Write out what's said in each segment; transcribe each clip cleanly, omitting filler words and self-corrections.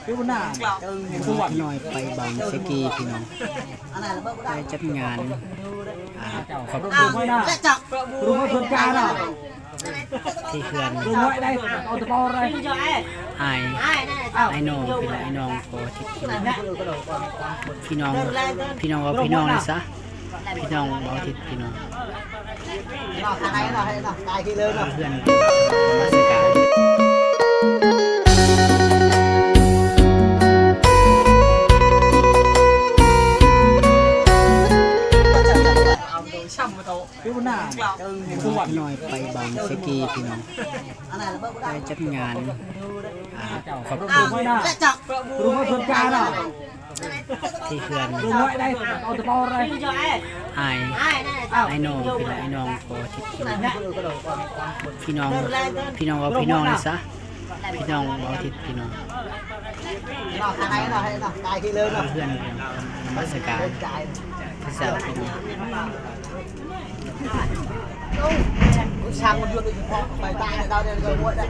พี่บุญนาสวัสดีหน่อยไปบางเซกีพี่น้องไปจัดงานขอบคุณด้วยนะรู้ว่าส่วนกลางอ่ะที่เขื่อนรู้ว่าได้เอาตะปออะไรไอ้น้องพี่น้องพอที่พี่น้องว่าพี่น้องเลยซะพี่น้องบอทิศพี่น้องเพื่อนราชการพี่บุญนาสวัสดีหน่อยไปบางเซกีพี่น้องไปจัดงานขอบคุณด้วยนะรู้ว่าส่วนกลางอ่ะที่เขื่อนรู้ว่าได้เอาตะปออะไรไอ้น้องพอที่พี่น้องว่าพี่น้องเลยซะพี่น้องบอทิศพี่น้องเพื่อนราชการที่สาวพี่น้อง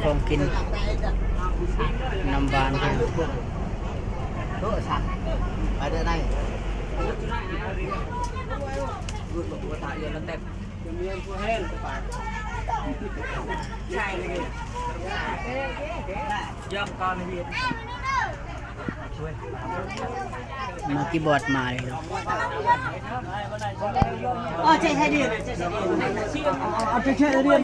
ของกินน้ำบานกันไปเดินได้มากีบอร์ดมาเลยเนาะอ๋อใช่ไทยเดียนเอาใช่ไทยเดียน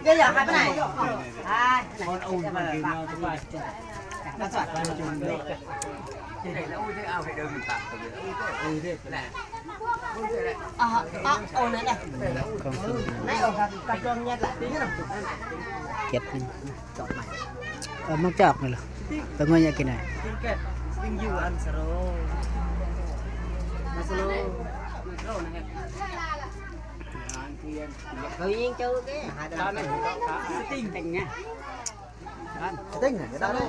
เดี๋ยวอยากไปไหนคนอุ่นมากินเราทุกวันมาจัดมาจุ่มเลยแล้วอุ้ยเอาไปเดินตัดเลยแหละโอ้นั่นแหละไม่เอาครับกระจงยัดละที่นั่นเก็บนี่จอดใหม่มักจอกเลยเหรอแต่เมื่ออยากกินไหนวิ่งอยู่อันสโลมาสโลนะครับเขายิงเจ้าแกหาดาวนี่สติ้งแต่งไงสติ้งเนี่ยได้เลย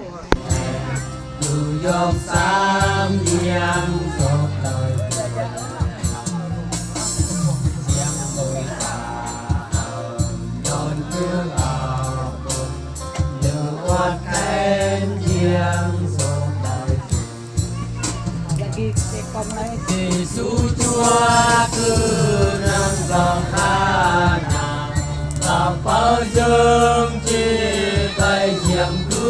ดูยอมสามเดียงสดเลยเสียงโวยตาโดนเพื่อเอาเดือดวัดแค้นเยียงสดเลยที่สู้จัวคือน้ำกองทานต่างเป้าเจิมจีไปเยี่ยมดู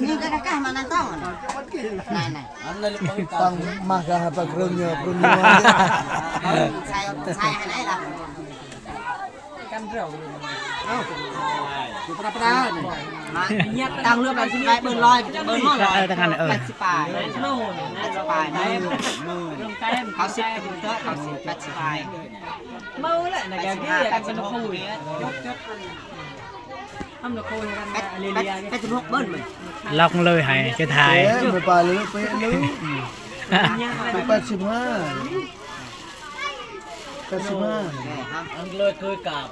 นี่ก็กล้ามานั่งต้องไหนต้องมากระหับกระเนียกระเนียใช่ให้ไหนล่ะกันเร็วอยู่ประปรามาตั้งเรือแบบที่เบิร์นลอยเบิร์นห้องลอย80 ปลาย80 ปลายได้เขา10กิโลเมตรเขา80 ปลายเมาเลยนะแกพี่กันเป็นคุย86 เบิ้ลมั้ยล็อกเลยให้จะถ่ายไปปลาเลยไปเลยไป85อันเลยเคยกราบ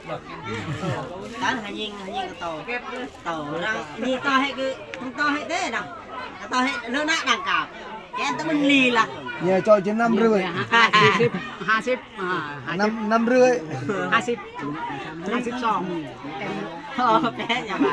ตั้งให้ยิงต่อแล้วนี่ต่อให้คือต่อให้เด้นะต่อให้เรื่องหน้าดังกราบแกต้องมันลีล่ะเนี่ยจอยจะน้ำเรื่อย50น้ำเรื่อย52แป๊ะอย่ามา